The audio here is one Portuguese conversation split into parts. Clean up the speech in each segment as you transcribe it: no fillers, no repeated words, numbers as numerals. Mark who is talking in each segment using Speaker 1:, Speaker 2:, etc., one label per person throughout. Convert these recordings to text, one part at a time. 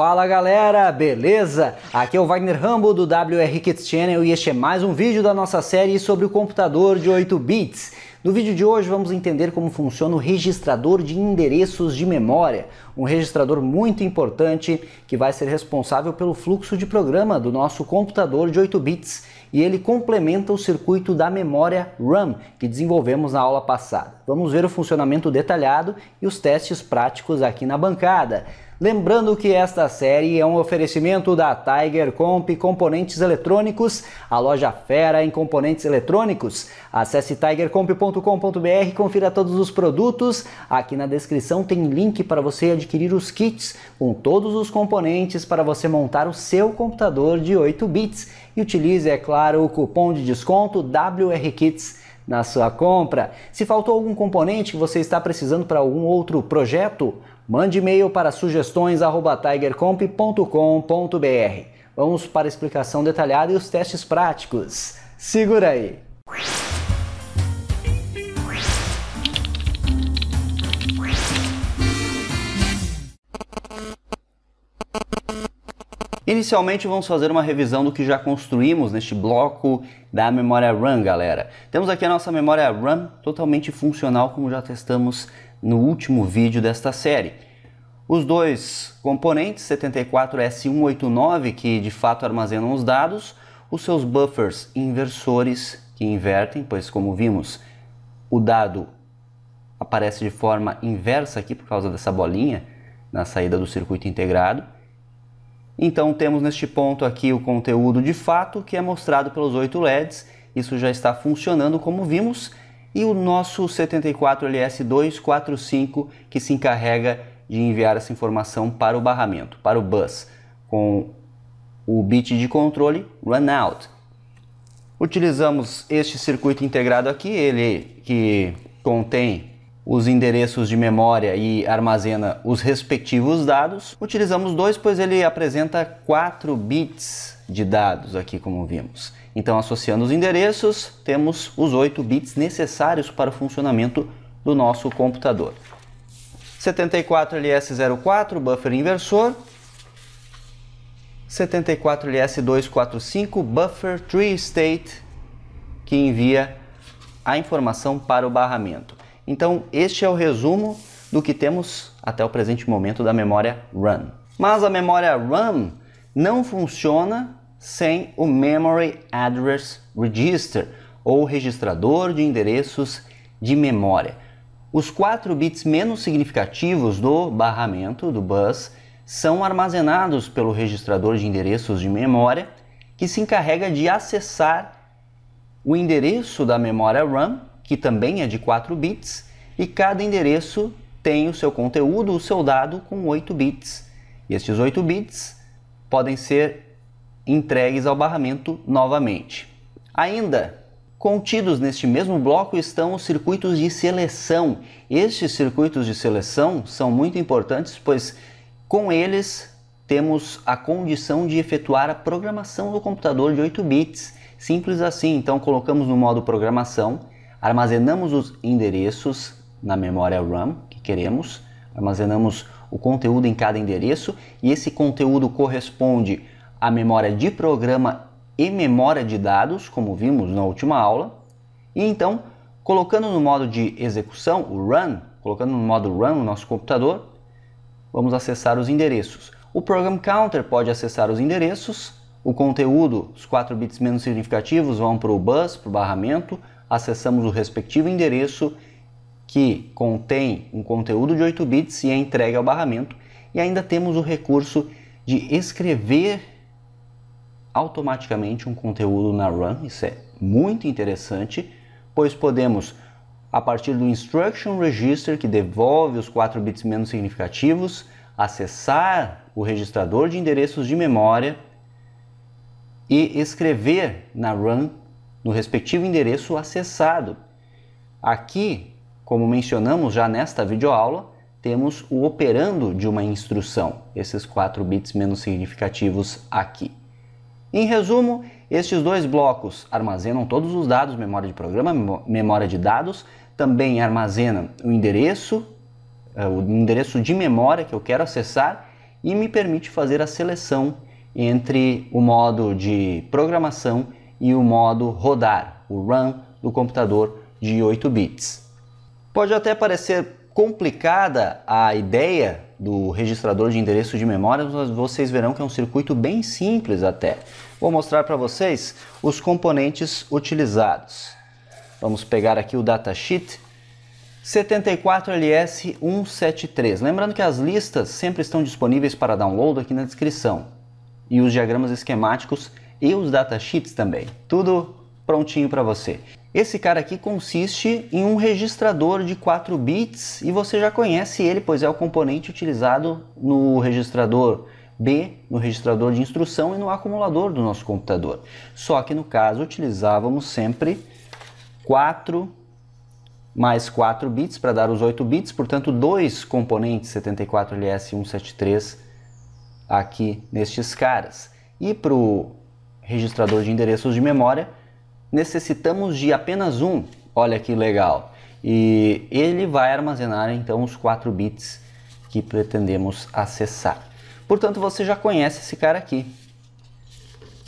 Speaker 1: Fala galera, beleza? Aqui é o Wagner Rambo do WR Kids Channel e este é mais um vídeo da nossa série sobre o computador de 8 bits. No vídeo de hoje vamos entender como funciona o registrador de endereços de memória, um registrador muito importante que vai ser responsável pelo fluxo de programa do nosso computador de 8 bits e ele complementa o circuito da memória RAM que desenvolvemos na aula passada. Vamos ver o funcionamento detalhado e os testes práticos aqui na bancada. Lembrando que esta série é um oferecimento da Tiger Comp Componentes Eletrônicos, a loja fera em componentes eletrônicos. Acesse tigercomp.com.br e confira todos os produtos. Aqui na descrição tem link para você adquirir os kits com todos os componentes para você montar o seu computador de 8 bits. E utilize, é claro, o cupom de desconto WRKIDS na sua compra. Se faltou algum componente que você está precisando para algum outro projeto, mande e-mail para sugestões@tigercomp.com.br. Vamos para a explicação detalhada e os testes práticos. Segura aí! Inicialmente vamos fazer uma revisão do que já construímos neste bloco da memória RAM, galera. Temos aqui a nossa memória RAM totalmente funcional, como já testamos no último vídeo desta série. Os dois componentes, 74S189, que de fato armazenam os dados, os seus buffers inversores, que invertem, pois como vimos, o dado aparece de forma inversa aqui por causa dessa bolinha na saída do circuito integrado. Então temos neste ponto aqui o conteúdo de fato, que é mostrado pelos 8 LEDs, isso já está funcionando como vimos, e o nosso 74LS245 que se encarrega de enviar essa informação para o barramento, para o bus, com o bit de controle Runout. Utilizamos este circuito integrado aqui, ele que contém os endereços de memória e armazena os respectivos dados. Utilizamos dois, pois ele apresenta 4 bits de dados aqui, como vimos. Então, associando os endereços, temos os 8 bits necessários para o funcionamento do nosso computador. 74LS04, buffer inversor. 74LS245, buffer tree state, que envia a informação para o barramento. Então, este é o resumo do que temos até o presente momento da memória RAM. Mas a memória RAM não funciona sem o Memory Address Register, ou registrador de endereços de memória. Os 4 bits menos significativos do barramento, do bus, são armazenados pelo registrador de endereços de memória, que se encarrega de acessar o endereço da memória RAM, que também é de 4 bits, e cada endereço tem o seu conteúdo, o seu dado com 8 bits. E estes 8 bits podem ser entregues ao barramento novamente. Ainda contidos neste mesmo bloco estão os circuitos de seleção. Estes circuitos de seleção são muito importantes, pois com eles temos a condição de efetuar a programação do computador de 8 bits. Simples assim, então colocamos no modo programação, armazenamos os endereços na memória RAM que queremos, armazenamos o conteúdo em cada endereço e esse conteúdo corresponde à memória de programa e memória de dados, como vimos na última aula. E então, colocando no modo de execução, o run, colocando no modo run no nosso computador, vamos acessar os endereços. O Program Counter pode acessar os endereços, o conteúdo, os 4 bits menos significativos vão para o bus, para o barramento, acessamos o respectivo endereço que contém um conteúdo de 8 bits e é entregue ao barramento, e ainda temos o recurso de escrever automaticamente um conteúdo na RAM. Isso é muito interessante, pois podemos, a partir do Instruction Register, que devolve os 4 bits menos significativos, acessar o registrador de endereços de memória e escrever na RAM, no respectivo endereço acessado. Aqui, como mencionamos já nesta videoaula, temos o operando de uma instrução, esses 4 bits menos significativos aqui. Em resumo, estes dois blocos armazenam todos os dados, memória de programa, memória de dados, também armazena o endereço de memória que eu quero acessar e me permite fazer a seleção entre o modo de programação e o modo rodar, o run do computador de 8 bits. Pode até parecer complicada a ideia do registrador de endereço de memória, mas vocês verão que é um circuito bem simples até. Vou mostrar para vocês os componentes utilizados. Vamos pegar aqui o datasheet 74LS173. Lembrando que as listas sempre estão disponíveis para download aqui na descrição. E os diagramas esquemáticos e os datasheets também. Tudo prontinho para você. Esse cara aqui consiste em um registrador de 4 bits e você já conhece ele, pois é o componente utilizado no registrador B, no registrador de instrução e no acumulador do nosso computador. Só que no caso utilizávamos sempre 4 mais 4 bits para dar os 8 bits, portanto dois componentes 74LS173 aqui nestes caras. E para o registrador de endereços de memória necessitamos de apenas um, olha que legal, e ele vai armazenar então os 4 bits que pretendemos acessar. Portanto, você já conhece esse cara aqui.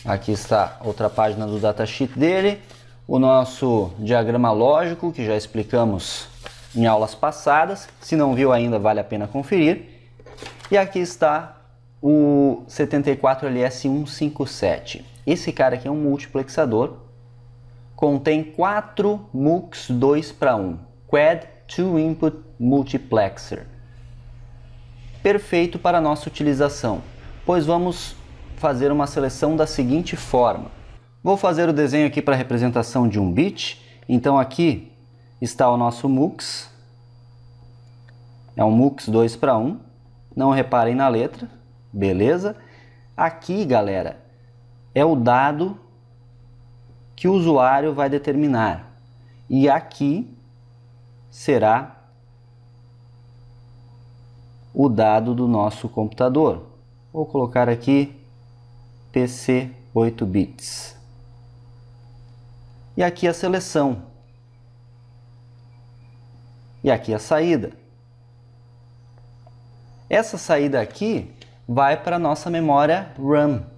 Speaker 1: Aqui está outra página do datasheet dele, o nosso diagrama lógico, que já explicamos em aulas passadas. Se não viu ainda, vale a pena conferir. E aqui está o 74LS157. Esse cara aqui é um multiplexador. Contém 4 MUX 2:1, Quad 2-Input Multiplexer. Perfeito para a nossa utilização, pois vamos fazer uma seleção da seguinte forma. Vou fazer o desenho aqui para a representação de um bit. Então aqui está o nosso MUX. É um MUX 2:1. Não reparem na letra, beleza? Aqui, galera, é o dado que o usuário vai determinar. E aqui será o dado do nosso computador. Vou colocar aqui PC 8 bits. E aqui a seleção. E aqui a saída. Essa saída aqui vai para a nossa memória RAM.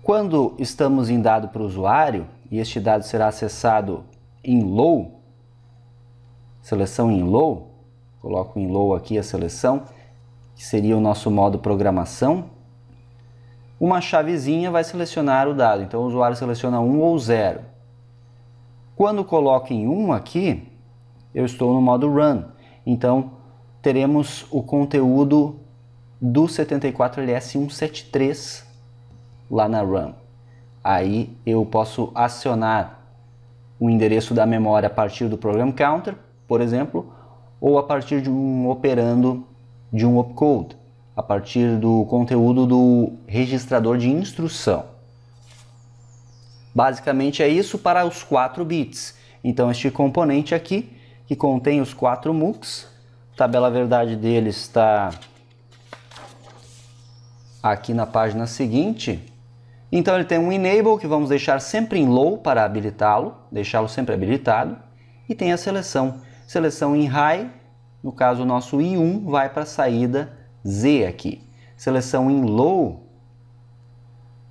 Speaker 1: Quando estamos em dado para o usuário, e este dado será acessado em low, seleção em low, coloco em low aqui a seleção, que seria o nosso modo programação, uma chavezinha vai selecionar o dado, então o usuário seleciona 1 ou 0. Quando coloco em 1 aqui, eu estou no modo run, então teremos o conteúdo do 74LS173 lá na RAM. Aí eu posso acionar o endereço da memória a partir do program counter, por exemplo, ou a partir de um operando de um opcode, a partir do conteúdo do registrador de instrução. Basicamente é isso para os 4 bits. Então este componente aqui, que contém os 4 MUX, a tabela verdade dele está aqui na página seguinte. Então ele tem um enable que vamos deixar sempre em low para habilitá-lo, deixá-lo sempre habilitado, e tem a seleção em high, no caso o nosso I1 vai para a saída Z aqui. Seleção em low,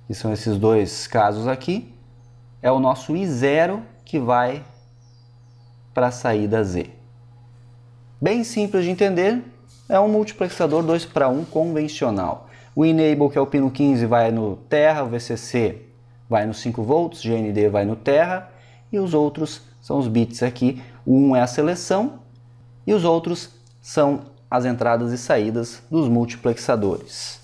Speaker 1: que são esses dois casos aqui, é o nosso I0 que vai para a saída Z. Bem simples de entender, é um multiplexador 2:1 convencional. O Enable, que é o pino 15, vai no Terra, o VCC vai no 5 volts, GND vai no Terra, e os outros são os bits aqui. O 1 é a seleção, e os outros são as entradas e saídas dos multiplexadores.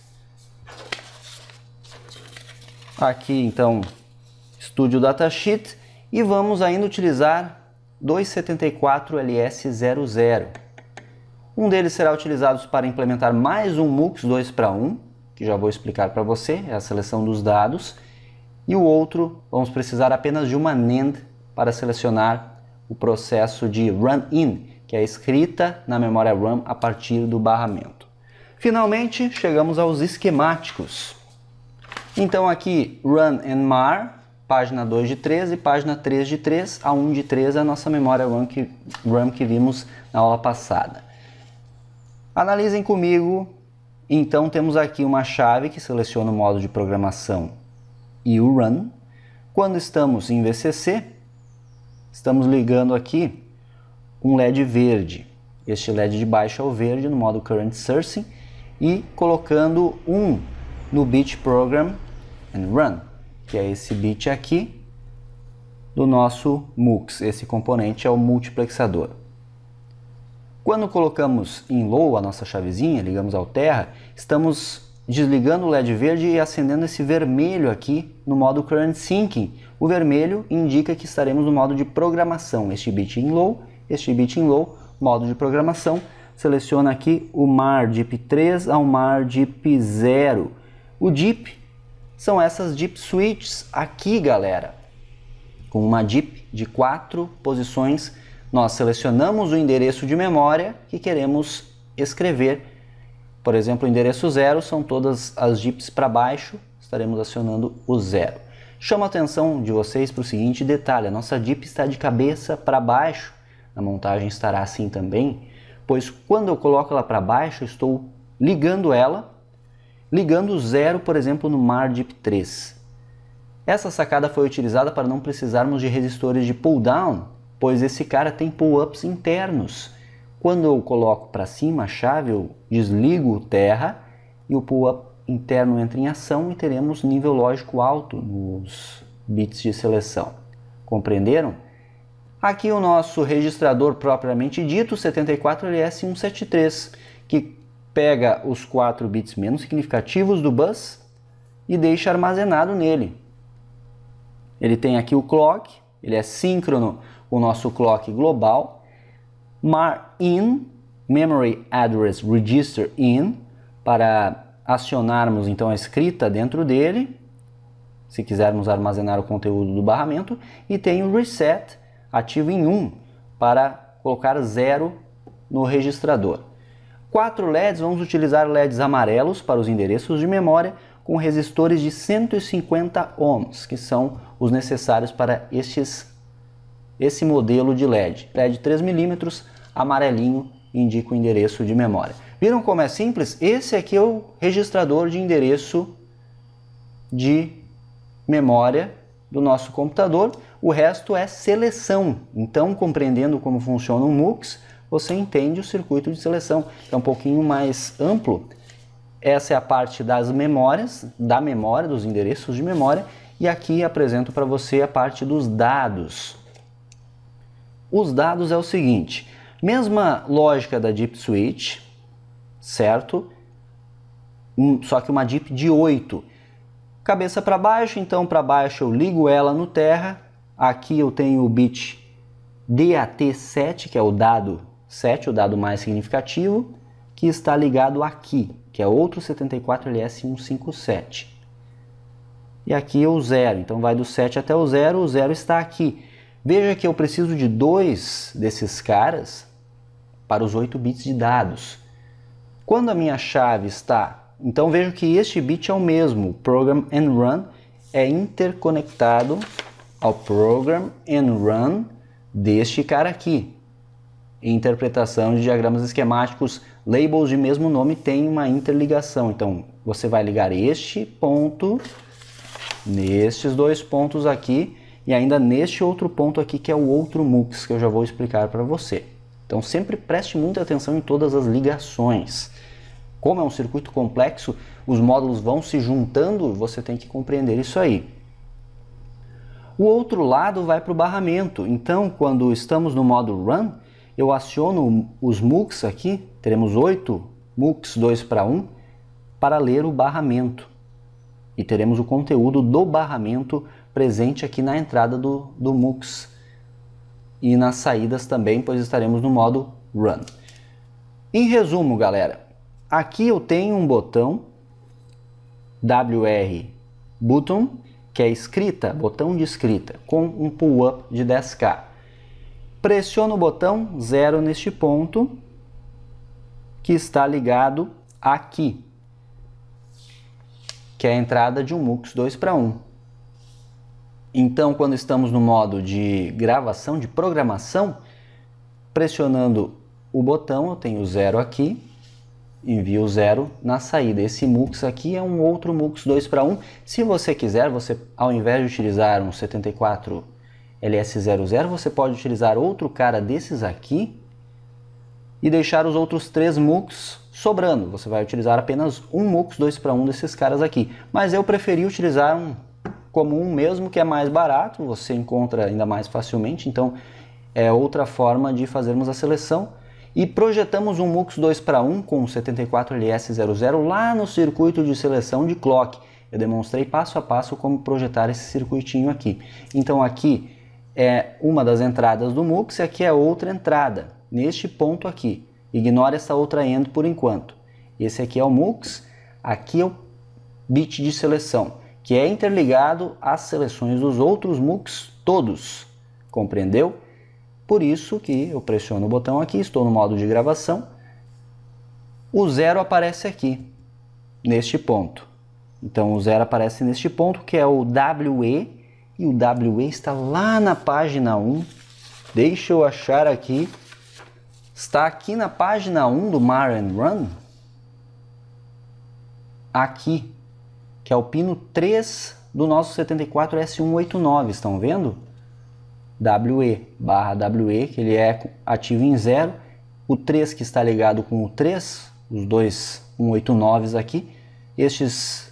Speaker 1: Aqui, então, estude o datasheet, e vamos ainda utilizar dois 74LS00. Um deles será utilizado para implementar mais um MUX 2:1, que já vou explicar para você, é a seleção dos dados. E o outro, vamos precisar apenas de uma NAND para selecionar o processo de run-in, que é a escrita na memória RAM a partir do barramento. Finalmente, chegamos aos esquemáticos. Então aqui, run and mar, página 2 de 3 e página 3 de 3. A 1 de 3 é a nossa memória RAM que vimos na aula passada. Analisem comigo Então temos aqui uma chave que seleciona o modo de programação e o Run. Quando estamos em VCC, estamos ligando aqui um LED verde. Este LED de baixo é o verde no modo Current Sourcing e colocando um no bit Program and Run, que é esse bit aqui do nosso MUX. Esse componente é o multiplexador. Quando colocamos em Low a nossa chavezinha, ligamos ao Terra, estamos desligando o LED verde e acendendo esse vermelho aqui no modo Current Syncing. O vermelho indica que estaremos no modo de programação. Este bit em Low, este bit em Low, modo de programação. Seleciona aqui o MAR DIP 3 ao MAR DIP 0. O DIP são essas DIP switches aqui, galera. Com uma DIP de 4 posições, nós selecionamos o endereço de memória que queremos escrever. Por exemplo, o endereço 0 são todas as DIPs para baixo, estaremos acionando o 0. Chamo a atenção de vocês para o seguinte detalhe: a nossa DIP está de cabeça para baixo, a montagem estará assim também, pois quando eu coloco ela para baixo, eu estou ligando o 0, por exemplo, no MAR DIP 3. Essa sacada foi utilizada para não precisarmos de resistores de pull-down, pois esse cara tem pull-ups internos. Quando eu coloco para cima a chave, eu desligo o Terra e o pull-up interno entra em ação e teremos nível lógico alto nos bits de seleção. Compreenderam? Aqui o nosso registrador propriamente dito, 74LS173, que pega os 4 bits menos significativos do bus e deixa armazenado nele. Ele tem aqui o clock, ele é síncrono com o nosso clock global, MAR IN, Memory Address Register IN, para acionarmos então a escrita dentro dele, se quisermos armazenar o conteúdo do barramento, e tem o Reset, ativo em 1, para colocar 0 no registrador. 4 LEDs, vamos utilizar LEDs amarelos para os endereços de memória, com resistores de 150 ohms, que são os necessários para esse modelo de LED. LED 3 mm, amarelinho, indica o endereço de memória. Viram como é simples? Esse aqui é o registrador de endereço de memória do nosso computador. O resto é seleção. Então, compreendendo como funciona o MUX, você entende o circuito de seleção. É um pouquinho mais amplo. Essa é a parte das memórias, da memória, dos endereços de memória. E aqui apresento para você a parte dos dados. Os dados é o seguinte: mesma lógica da DIP Switch, certo? Só que uma DIP de 8. Cabeça para baixo, então para baixo eu ligo ela no Terra. Aqui eu tenho o bit DAT7, que é o dado 7, o dado mais significativo, que está ligado aqui, que é outro 74LS157. E aqui o 0, então vai do 7 até o 0 está aqui. Veja que eu preciso de 2 desses caras para os 8 bits de dados. Quando a minha chave está... Então vejo que este bit é o mesmo, Program and Run, é interconectado ao Program and Run deste cara aqui. Interpretação de diagramas esquemáticos, labels de mesmo nome tem uma interligação. Então você vai ligar este ponto nestes 2 pontos aqui e ainda neste outro ponto aqui, que é o outro MUX, que eu já vou explicar para você. Então sempre preste muita atenção em todas as ligações. Como é um circuito complexo, os módulos vão se juntando, você tem que compreender isso aí. O outro lado vai para o barramento. Então, quando estamos no modo Run, eu aciono os MUX aqui, teremos 8 MUX 2:1 para ler o barramento. E teremos o conteúdo do barramento presente aqui na entrada do MUX. E nas saídas também, pois estaremos no modo Run. Em resumo, galera, aqui eu tenho um botão WR Button, que é escrita, botão de escrita, com um pull-up de 10K. Pressiono o botão 0 neste ponto, que está ligado aqui, que é a entrada de um MUX 2:1. Então, quando estamos no modo de gravação, de programação, pressionando o botão, eu tenho 0 aqui, envia o 0 na saída. Esse MUX aqui é um outro MUX 2 para 1. Se você quiser, você, ao invés de utilizar um 74 LS00, você pode utilizar outro cara desses aqui e deixar os outros 3 MUX sobrando. Você vai utilizar apenas um MUX 2 para 1 desses caras aqui. Mas eu preferi utilizar um comum mesmo, que é mais barato, você encontra ainda mais facilmente. Então é outra forma de fazermos a seleção. E projetamos um MUX 2 para 1 com o 74LS00 lá no circuito de seleção de clock. Eu demonstrei passo a passo como projetar esse circuitinho aqui. Então aqui é uma das entradas do MUX e aqui é outra entrada, neste ponto aqui. Ignore essa outra end por enquanto. Esse aqui é o MUX, aqui é o bit de seleção, que é interligado às seleções dos outros MUX todos. Compreendeu? Por isso que eu pressiono o botão aqui, estou no modo de gravação. O 0 aparece aqui, neste ponto. Então o 0 aparece neste ponto, que é o WE, e o WE está lá na página 1. Deixa eu achar aqui. Está aqui na página 1 do Mar and Run. Aqui, que é o pino 3 do nosso 74S189, estão vendo? WE/WE, que ele é ativo em 0. O 3 que está ligado com o 3, os dois 189s aqui. Estes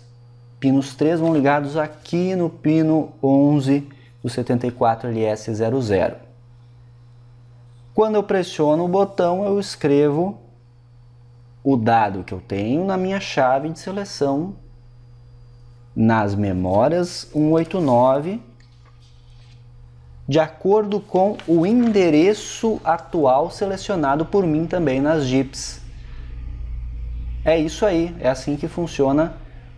Speaker 1: pinos 3 vão ligados aqui no pino 11 do 74LS00. Quando eu pressiono o botão, eu escrevo o dado que eu tenho na minha chave de seleção nas memórias 189, de acordo com o endereço atual selecionado por mim também nas JIPs. É isso aí, é assim que funciona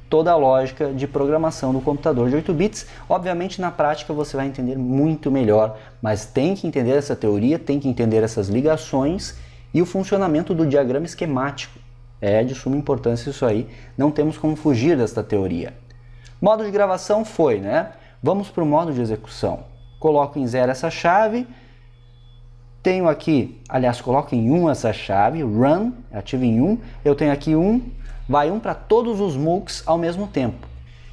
Speaker 1: toda a lógica de programação do computador de 8 bits. Obviamente na prática você vai entender muito melhor, mas tem que entender essa teoria, tem que entender essas ligações e o funcionamento do diagrama esquemático. É de suma importância isso aí, não temos como fugir desta teoria. Modo de gravação foi, né? Vamos para o modo de execução. Coloco em 0 essa chave, tenho aqui, aliás, coloco em 1 essa chave, run, ativo em 1, eu tenho aqui 1, vai 1 para todos os MUX ao mesmo tempo.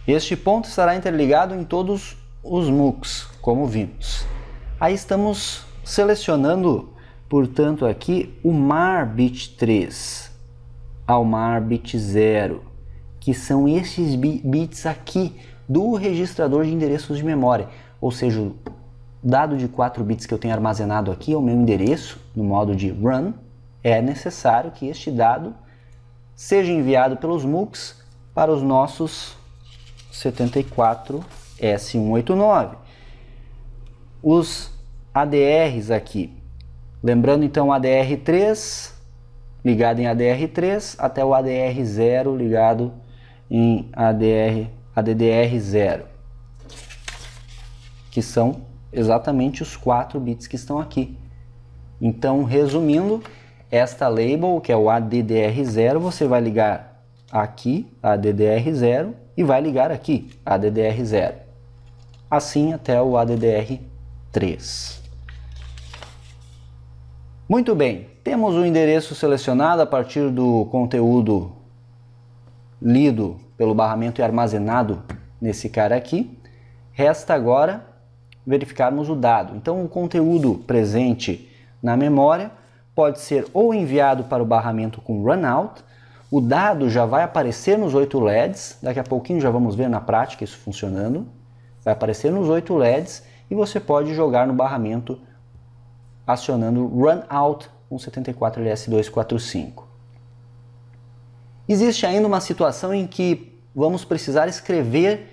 Speaker 1: Este ponto estará interligado em todos os MUX, como vimos. Aí estamos selecionando, portanto, aqui o MAR bit 3 ao MAR bit 0, que são esses bits aqui do registrador de endereços de memória. Ou seja, o dado de 4 bits que eu tenho armazenado aqui é o meu endereço no modo de run. É necessário que este dado seja enviado pelos MUX para os nossos 74S189. Os ADRs aqui. Lembrando então ADR3 ligado em ADR3 até o ADR0 ligado em ADDR0. Que são exatamente os 4 bits que estão aqui. Então, resumindo, esta label, que é o ADDR0, você vai ligar aqui, ADDR0, e vai ligar aqui, ADDR0. Assim até o ADDR3. Muito bem, temos o endereço selecionado a partir do conteúdo lido pelo barramento e armazenado nesse cara aqui. Resta agora verificarmos o dado. Então o conteúdo presente na memória pode ser ou enviado para o barramento com runout, o dado já vai aparecer nos 8 LEDs, daqui a pouquinho já vamos ver na prática isso funcionando, vai aparecer nos 8 LEDs e você pode jogar no barramento acionando runout com 74LS245. Existe ainda uma situação em que vamos precisar escrever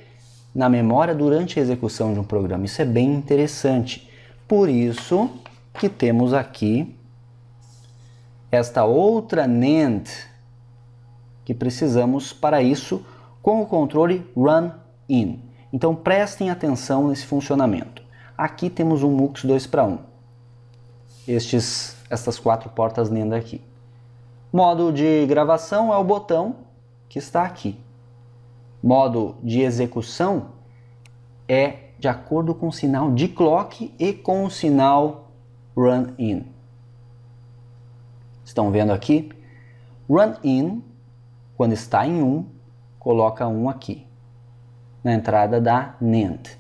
Speaker 1: na memória durante a execução de um programa. Isso é bem interessante. Por isso que temos aqui esta outra NAND que precisamos para isso com o controle run in. Então prestem atenção nesse funcionamento. Aqui temos um MUX 2 para 1. Estas 4 portas NAND aqui. Modo de gravação é o botão que está aqui. Modo de execução é de acordo com o sinal de clock e com o sinal run in. Estão vendo aqui? Run in, quando está em 1, coloca 1 aqui, na entrada da NAND.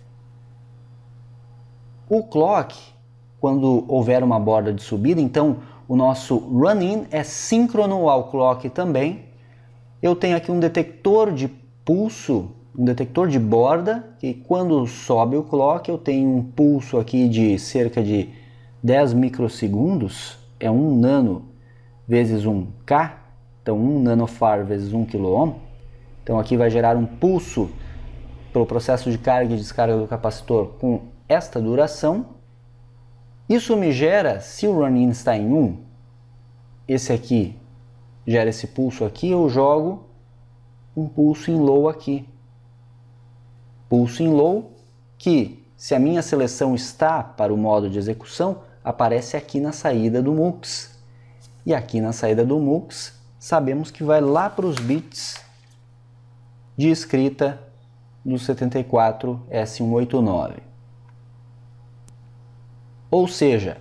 Speaker 1: O clock, quando houver uma borda de subida, então o nosso run in é síncrono ao clock também. Eu tenho aqui um detector de pulso, um detector de borda, que quando sobe o clock eu tenho um pulso aqui de cerca de 10 microsegundos, é 1 nano vezes 1K, então 1 nanofarad vezes 1 kΩ. Então aqui vai gerar um pulso pelo processo de carga e descarga do capacitor com esta duração. Isso me gera, se o run-in está em 1, esse aqui gera esse pulso aqui, eu jogo um pulso em low aqui. Pulso em low que, se a minha seleção está para o modo de execução, aparece aqui na saída do MUX. E aqui na saída do MUX, sabemos que vai lá para os bits de escrita do 74S189. Ou seja,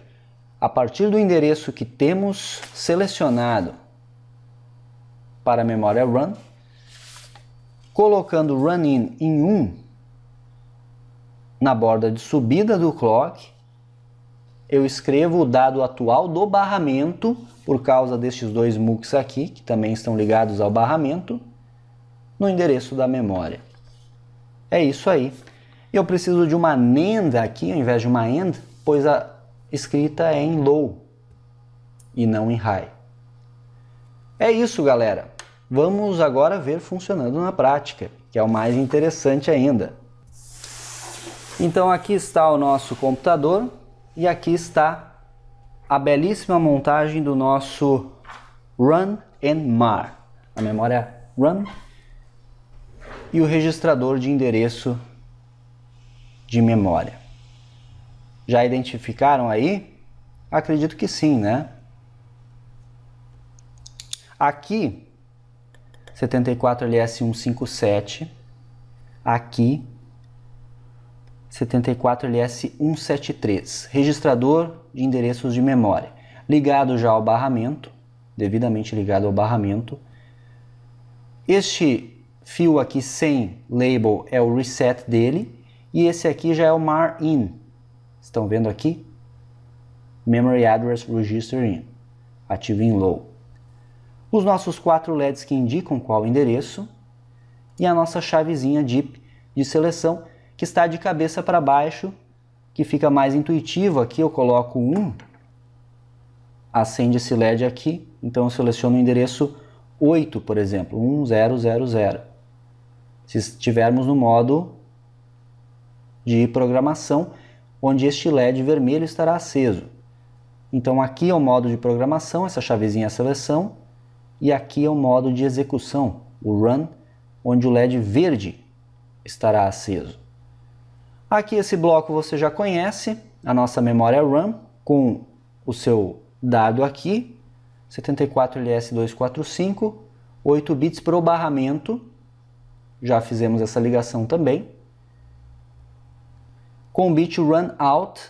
Speaker 1: a partir do endereço que temos selecionado para a memória run, colocando run-in em 1 na borda de subida do clock, eu escrevo o dado atual do barramento, por causa destes dois MUX aqui, que também estão ligados ao barramento, no endereço da memória. É isso aí. Eu preciso de uma NAND aqui, ao invés de uma AND, pois a escrita é em low e não em high. É isso, galera. Vamos agora ver funcionando na prática, que é o mais interessante ainda. Então aqui está o nosso computador e aqui está a belíssima montagem do nosso Run and Mar, a memória Run e o registrador de endereço de memória. Já identificaram aí? Acredito que sim, né? Aqui, 74LS157, aqui, 74LS173, registrador de endereços de memória, ligado já ao barramento, devidamente ligado ao barramento. Este fio aqui sem label é o reset dele, e esse aqui já é o MAR in. Estão vendo aqui? Memory Address Register in, ativo em low. Os nossos 4 LEDs que indicam qual endereço e a nossa chavezinha DIP de seleção que está de cabeça para baixo, que fica mais intuitivo. Aqui eu coloco 1, acende esse LED aqui, então eu seleciono o endereço 8, por exemplo, 1000. Se estivermos no modo de programação, onde este LED vermelho estará aceso. Então aqui é o modo de programação, essa chavezinha é a seleção, e aqui é o modo de execução, o Run, onde o LED verde estará aceso. Aqui esse bloco você já conhece, a nossa memória Run, com o seu dado aqui, 74LS245, 8 bits para o barramento, já fizemos essa ligação também, com o bit Run Out,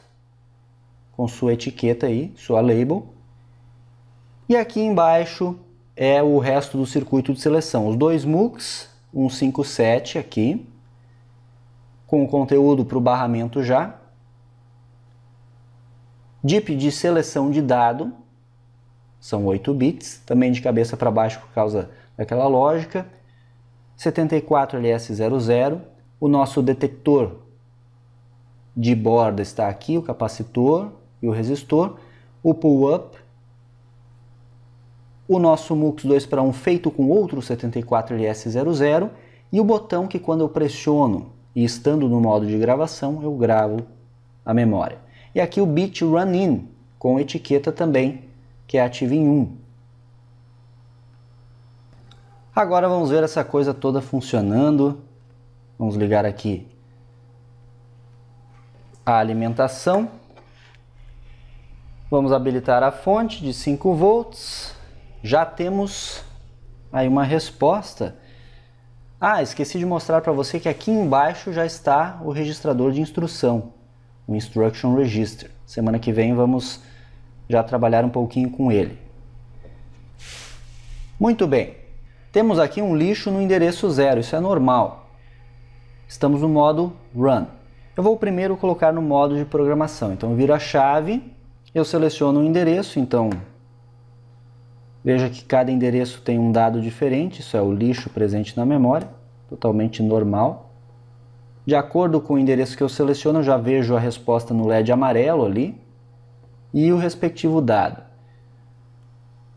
Speaker 1: com sua etiqueta aí, sua label, e aqui embaixo é o resto do circuito de seleção, os dois MUX, 157 aqui, com o conteúdo para o barramento já, DIP de seleção de dado, são 8 bits, também de cabeça para baixo por causa daquela lógica, 74LS00, o nosso detector de borda está aqui, o capacitor e o resistor, o pull-up, o nosso MUX 2 para 1 feito com outro 74LS00 e o botão que quando eu pressiono e estando no modo de gravação eu gravo a memória. E aqui o bit Run In com etiqueta também, que é ativo em 1. Agora vamos ver essa coisa toda funcionando. Vamos ligar aqui a alimentação. Vamos habilitar a fonte de 5 volts. Já temos aí uma resposta. Ah, esqueci de mostrar para você que aqui embaixo já está o registrador de instrução, o Instruction Register. Semana que vem vamos já trabalhar um pouquinho com ele. Muito bem. Temos aqui um lixo no endereço 0, isso é normal. Estamos no modo Run. Eu vou primeiro colocar no modo de programação. Então, eu viro a chave, eu seleciono o endereço, então veja que cada endereço tem um dado diferente, isso é o lixo presente na memória, totalmente normal. De acordo com o endereço que eu seleciono, eu já vejo a resposta no LED amarelo ali e o respectivo dado.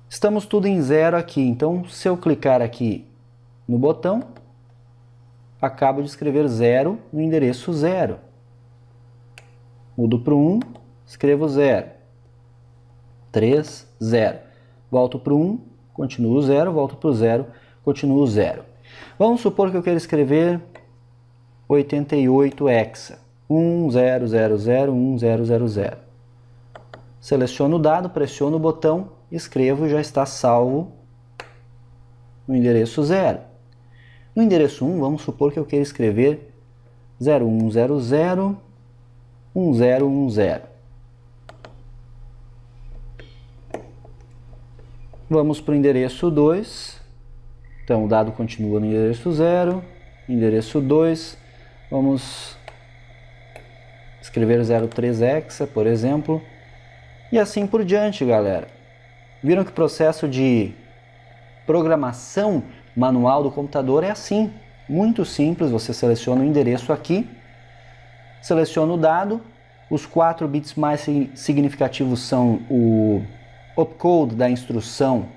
Speaker 1: Estamos tudo em 0 aqui, então se eu clicar aqui no botão, acabo de escrever 0 no endereço 0. Mudo para o 1, escrevo 0. 3, 0. Volto para o 1, continuo 0, volto para o 0, continuo 0. Vamos supor que eu quero escrever 88 hexa. 10001000. Seleciono o dado, pressiono o botão, escrevo e já está salvo no endereço 0. No endereço 1, vamos supor que eu queira escrever 01001010. Vamos para o endereço 2, então o dado continua no endereço 0, endereço 2, vamos escrever 03 hexa, por exemplo, e assim por diante, galera. Viram que o processo de programação manual do computador é assim, muito simples. Você seleciona o endereço aqui, seleciona o dado, os 4 bits mais significativos são o opcode da instrução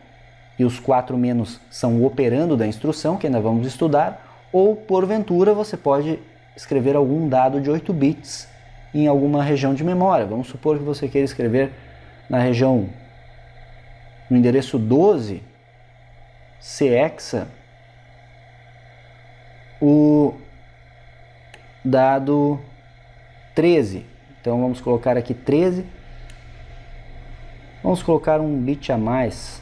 Speaker 1: e os 4 menos são o operando da instrução, que ainda vamos estudar, ou porventura você pode escrever algum dado de 8 bits em alguma região de memória. Vamos supor que você queira escrever na região, no endereço 12, C-hexa, o dado 13. Então vamos colocar aqui 13. Vamos colocar um bit a mais,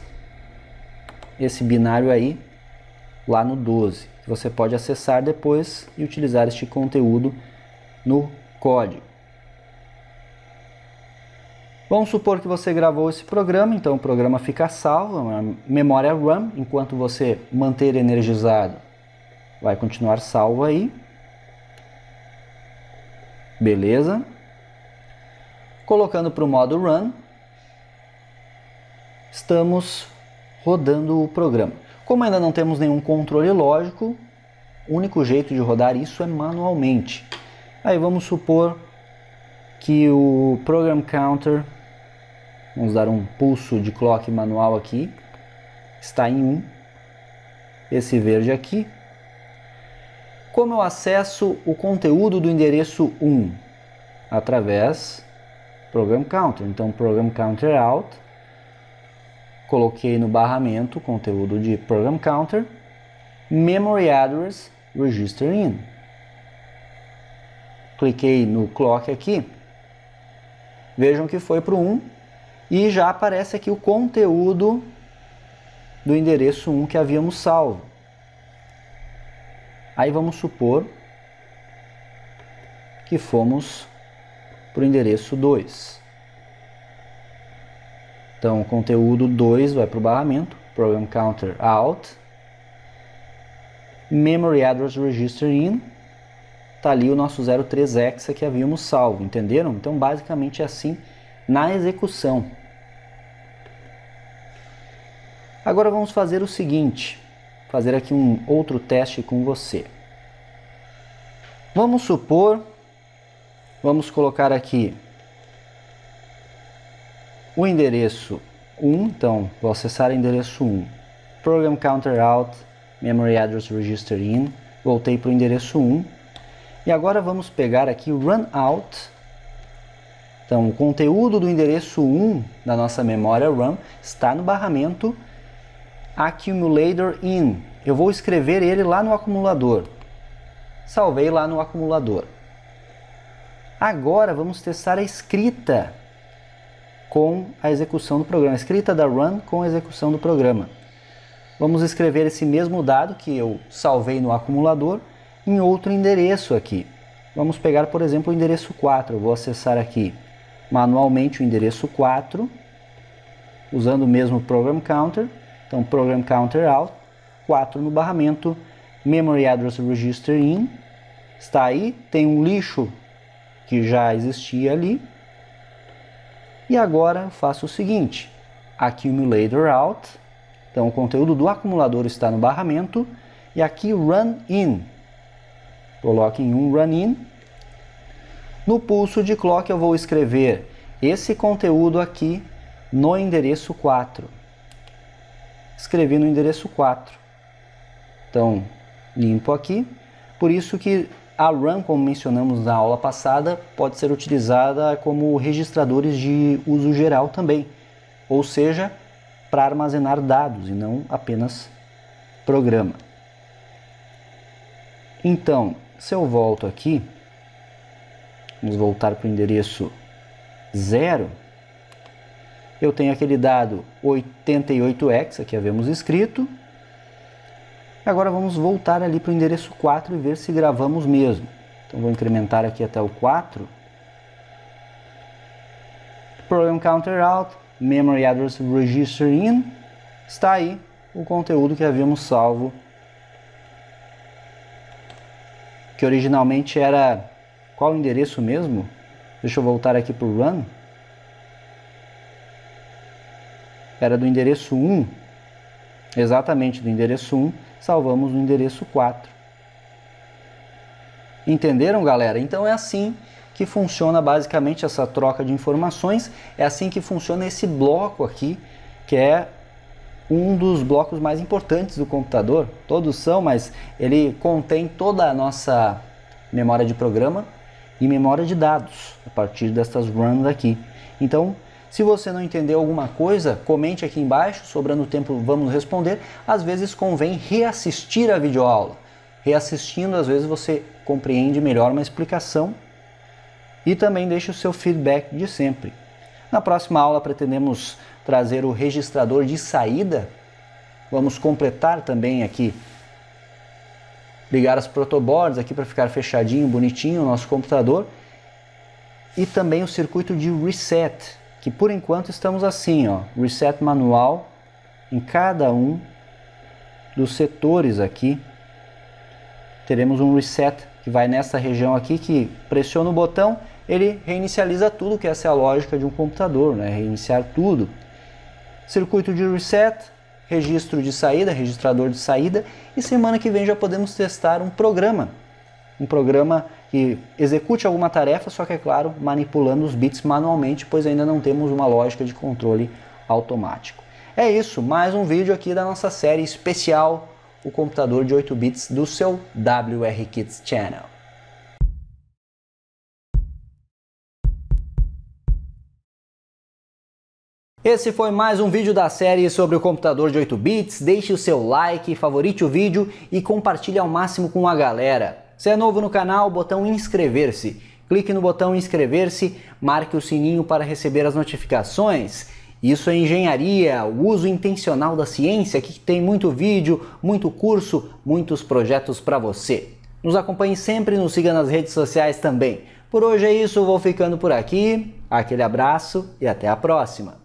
Speaker 1: esse binário aí, lá no 12. Você pode acessar depois e utilizar este conteúdo no código. Vamos supor que você gravou esse programa, então o programa fica salvo, a memória RAM, enquanto você manter energizado, vai continuar salvo aí. Beleza. Colocando para o modo Run, estamos rodando o programa. Como ainda não temos nenhum controle lógico, o único jeito de rodar isso é manualmente. Aí vamos supor que o Program Counter, vamos dar um pulso de clock manual aqui, está em 1, esse verde aqui. Como eu acesso o conteúdo do endereço 1? Através do Program Counter. Então, Program Counter Out, coloquei no barramento o conteúdo de Program Counter, Memory Address Register In. Cliquei no clock aqui, vejam que foi para o 1 e já aparece aqui o conteúdo do endereço 1 que havíamos salvo. Aí vamos supor que fomos para o endereço 2. Então, o conteúdo 2 vai para o barramento, Program Counter Out, Memory Address Register In, está ali o nosso 03 hexa que havíamos salvo, entenderam? Então, basicamente é assim na execução. Agora vamos fazer o seguinte, fazer aqui um outro teste com você. Vamos supor, vamos colocar aqui o endereço 1, então vou acessar o endereço 1, Program Counter Out, Memory Address Register In, voltei para o endereço 1, e agora vamos pegar aqui o Run Out. Então o conteúdo do endereço 1 da nossa memória RAM está no barramento Accumulator In. Eu vou escrever ele lá no acumulador. Salvei lá no acumulador. Agora vamos testar a escrita com a execução do programa. A escrita da run com a execução do programa. Vamos escrever esse mesmo dado que eu salvei no acumulador em outro endereço aqui. Vamos pegar, por exemplo, o endereço 4. Eu vou acessar aqui manualmente o endereço 4, usando o mesmo Program Counter. Então, Program Counter Out, 4 no barramento, Memory Address Register In, está aí, tem um lixo que já existia ali. E agora eu faço o seguinte, Accumulator Out, então o conteúdo do acumulador está no barramento, e aqui Run In, coloque em um Run In. No pulso de clock eu vou escrever esse conteúdo aqui no endereço 4. Escrevi no endereço 4. Então, limpo aqui. Por isso que a run, como mencionamos na aula passada, pode ser utilizada como registradores de uso geral também. Ou seja, para armazenar dados e não apenas programa. Então, se eu volto aqui, vamos voltar para o endereço 0, eu tenho aquele dado 88x, aqui havíamos escrito. Agora vamos voltar ali para o endereço 4 e ver se gravamos mesmo. Então vou incrementar aqui até o 4. Program Counter Out, Memory Address Register In. Está aí o conteúdo que havíamos salvo, que originalmente era... Qual o endereço mesmo? Deixa eu voltar aqui para o Run. Era do endereço 1. Exatamente do endereço 1. Salvamos no endereço 4. Entenderam, galera? Então é assim que funciona basicamente essa troca de informações. É assim que funciona esse bloco aqui, que é um dos blocos mais importantes do computador. Todos são, mas ele contém toda a nossa memória de programa e memória de dados, a partir dessas runs aqui. Então, se você não entendeu alguma coisa, comente aqui embaixo, sobrando tempo vamos responder. Às vezes convém reassistir a videoaula. Reassistindo, às vezes você compreende melhor uma explicação e também deixe o seu feedback de sempre. Na próxima aula pretendemos trazer o registrador de saída. Vamos completar também aqui, ligar as protoboards aqui para ficar fechadinho, bonitinho o nosso computador. E também o circuito de reset, que por enquanto estamos assim, ó, reset manual em cada um dos setores aqui. Teremos um reset que vai nessa região aqui, que pressiona o botão, ele reinicializa tudo, que essa é a lógica de um computador, né? Reiniciar tudo. Circuito de reset, registro de saída, registrador de saída, e semana que vem já podemos testar um programa que execute alguma tarefa, só que é claro, manipulando os bits manualmente, pois ainda não temos uma lógica de controle automático. É isso, mais um vídeo aqui da nossa série especial, o computador de 8 bits do seu WR Kids Channel. Esse foi mais um vídeo da série sobre o computador de 8 bits. Deixe o seu like, favorite o vídeo e compartilhe ao máximo com a galera. Se é novo no canal, botão inscrever-se. Clique no botão inscrever-se, marque o sininho para receber as notificações. Isso é engenharia, o uso intencional da ciência, que tem muito vídeo, muito curso, muitos projetos para você. Nos acompanhe sempre, nos siga nas redes sociais também. Por hoje é isso, vou ficando por aqui. Aquele abraço e até a próxima.